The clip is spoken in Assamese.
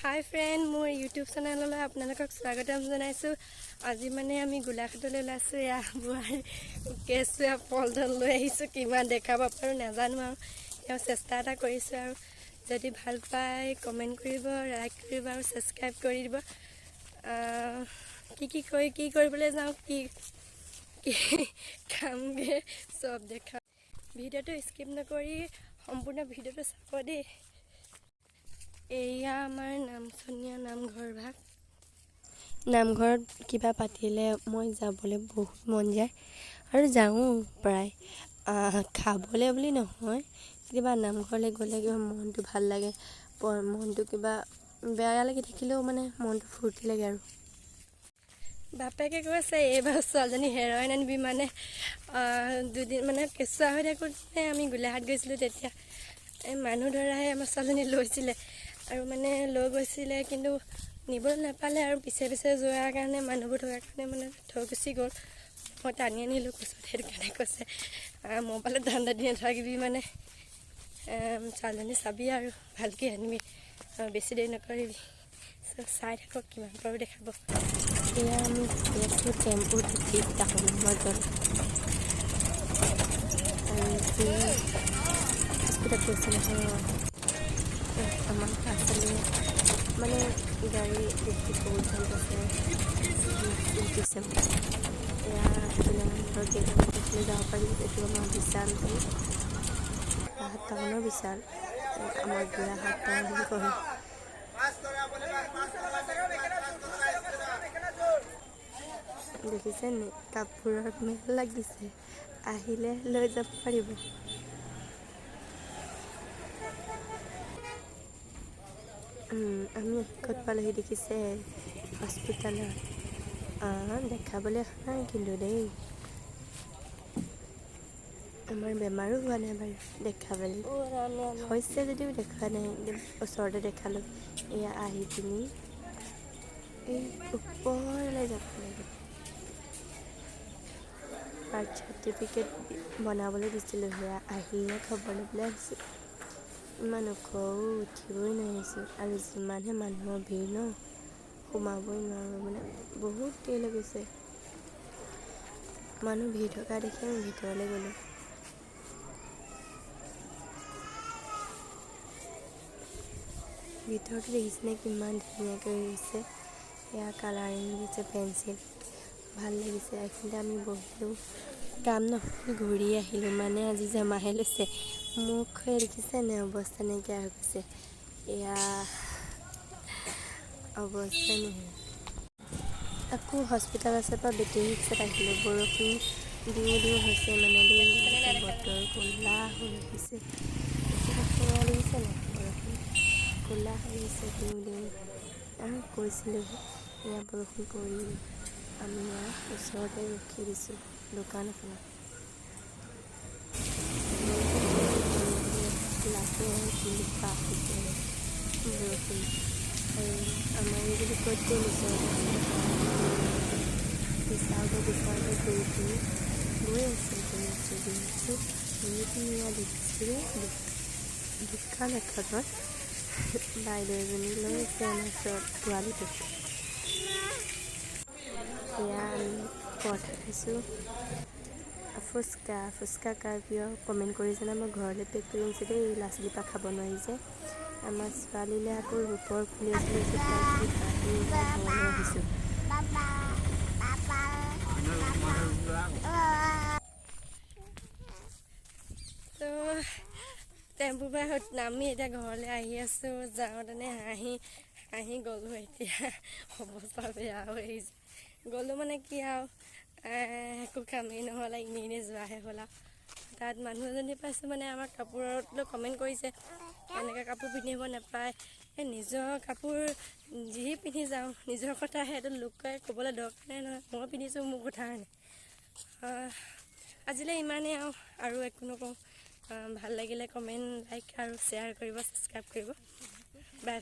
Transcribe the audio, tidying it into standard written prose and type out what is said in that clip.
হাই ফ্ৰেণ্ড, মোৰ ইউটিউব চেনেললৈ আপোনালোকক স্বাগতম জনাইছোঁ। আজি মানে আমি গোলাঘাটলৈ ওলাইছোঁ। এয়া বুঢ়াৰ কেঁচুৱা পলডল লৈ আহিছোঁ। কিমান দেখাব পাৰোঁ নাজানো আৰু তেওঁ চেষ্টা এটা কৰিছোঁ। আৰু যদি ভাল পায় কমেণ্ট কৰিব, লাইক কৰিব আৰু ছাবস্ক্ৰাইব কৰি দিব। কি কৰিবলৈ যাওঁ, কি কামগৈ চব দেখা। ভিডিঅ'টো স্কিপ নকৰি সম্পূৰ্ণ ভিডিঅ'টো চাব দেই। এয়া আমাৰ নামচনীয়া নামঘৰ ভাগ। নামঘৰত কিবা পাতিলে মই যাবলৈ বহুত মন যায় আৰু যাওঁ প্ৰায়। খাবলৈ বুলি নহয়, কিবা নামঘৰলৈ গ'লে কিবা মনটো ভাল লাগে। মনটো কিবা বেয়া লাগি থাকিলেও মানে মনটো ফূৰ্তি লাগে। আৰু বাপেকে কৈছে এইবাৰ ছোৱালীজনী হেৰইন আনিবি। মানে দুদিন মানে কেঁচুৱা হৈ থাকোঁতে আমি গোলাঘাট গৈছিলোঁ। তেতিয়া এই মানুহ ধৰাহে আমাৰ ছোৱালীজনী লৈছিলে আৰু মানে লৈ গৈছিলে, কিন্তু নিবলৈ নাপালে। আৰু পিছে যোৱাৰ কাৰণে মানুহবোৰ থকাৰ কাৰণে মানে থৈ গুচি গ'ল। মই টানি আনিলোঁ কোচত। সেইটো কাৰণে কৈছে মোবাইলত ধান্দা দি নাথাকিবি, মানে ছোৱালীজনী চাবি আৰু ভালকৈ আনিবি, বেছি দেৰি নকৰিবি। চাই থাকক, কিমান পাৰোঁ দেখাব। এয়া আমি আছোঁ টেম্পুত উঠি টাউনৰ মাজত। আৰু যি হস্পিটেলত গৈছে নহয়, আমাৰ পাছলৈ মানে গাড়ী দেখি বহুত ভাল পাইছে। উঠিছে এয়া গোলাঘাটৰ গেটৰ দেখিলে যাব পাৰি। এইটো আমাৰ বিশাল গোলাঘাট টাউনৰ বিশাল, আমাৰ গোলাঘাট টাউন বুলি কয়। দেখিছে নি, কাপোৰৰ মেল লাগিছে, আহিলে লৈ যাব পাৰিব। আমি ক'ত পালোহি দেখিছে, হস্পিটেলত। দেখাবলৈ নাই কিন্তু দেই, আমাৰ বেমাৰো হোৱা নাই বাৰু দেখাবলৈ। হৈছে যদিও দেখা নাই, ওচৰতে দেখালোঁ। এয়া আহি পিনি এই ওপৰলৈ যাব লাগে। বাৰ্থ চাৰ্টিফিকেট বনাবলৈ দিছিলোঁ, সেয়া আহিহে খবৰ ল'বলৈ আহিছোঁ। ইমান ওখ উঠিবই নোৱাৰিছোঁ, আৰু যিমানহে মানুহৰ ভিৰ ন, সোমাবই নোৱাৰোঁ। মানে বহুত দেৰি গৈছে। মানুহ ভিৰ থকা দেখি আমি ভিতৰলৈ গ'লোঁ। ভিতৰতো দেখিছেনে কিমান ধুনীয়াকৈ দিছে। এয়া কালাৰিং দিছে, পেঞ্চিল ভাল লাগিছে। এইখিনিতে আমি বহিলোঁ, কাম নহ'ল ঘূৰি আহিলোঁ। মানে আজি জমাহে লৈছে। মোক দেখিছেনে অৱস্থা নাইকিয়া হৈ গৈছে। এয়া অৱস্থা নহয়। আকৌ হস্পিটেল আছে পৰা বেটেৰী ৰিক্সাত আহিলোঁ। বৰষুণ দিওঁ হৈছে মানে দেই, বতৰ ক'লা হৈ আহিছে। দেখিছে নাই, বৰষুণ ক'লা হৈ আহিছে দিওঁ। আৰু কৈছিলোঁ এয়া বৰষুণ পৰিল। আমি ইয়াৰ ওচৰতে ৰখি দিছোঁ দোকান এখনত। বৰষুণ আৰু আমাৰ এইখিনি ক'ত গ'ল, ওচৰতে বিচাৰতে ঘূৰি পিনি গৈ আছোঁ। এয়া দেখিছোঁ দোকান এখনত বাইদেউ এজনী লৈ আছে আমাৰ ওচৰত পোৱালিটো। এয়া আমি পৰঠা খাইছোঁ। ফুচকা কাৰ প্ৰিয় কমেণ্ট কৰি জানা। মই ঘৰলৈ পেক কৰি আনিছোঁ দেই, ল'ৰা ছোৱালীৰ পৰা খাব নোৱাৰি যে। আমাৰ ছোৱালীলৈ আকৌ ৰূপৰ খুলি আছিলোঁ যে, ঘৰলৈ আহিছোঁ। তো টেম্পুৰ পৰা নামি এতিয়া ঘৰলৈ আহি আছোঁ। যাওঁতেনে হাঁহি গ'লোঁ। এতিয়া অৱস্থা বেয়া হৈ আহিছে। গ'লোঁ মানে কি আৰু একো কামেই নহ'লে, এনেই যোৱাহে হ'ল। আৰু তাত মানুহ এজনী পাইছোঁ, মানে আমাৰ কাপোৰত লৈ কমেণ্ট কৰিছে এনেকৈ কাপোৰ পিন্ধিব নাপায়। নিজৰ কাপোৰ যি পিন্ধি যাওঁ, নিজৰ কথা সেইটো লোকে ক'বলৈ দৰকাৰ নহয়। মই পিন্ধিছোঁ, মোৰ কথা নাই। আজিলৈ ইমানেই আৰু একো নকওঁ। ভাল লাগিলে কমেণ্ট, লাইক আৰু শ্বেয়াৰ কৰিব, ছাবস্ক্ৰাইব কৰিব। বাই।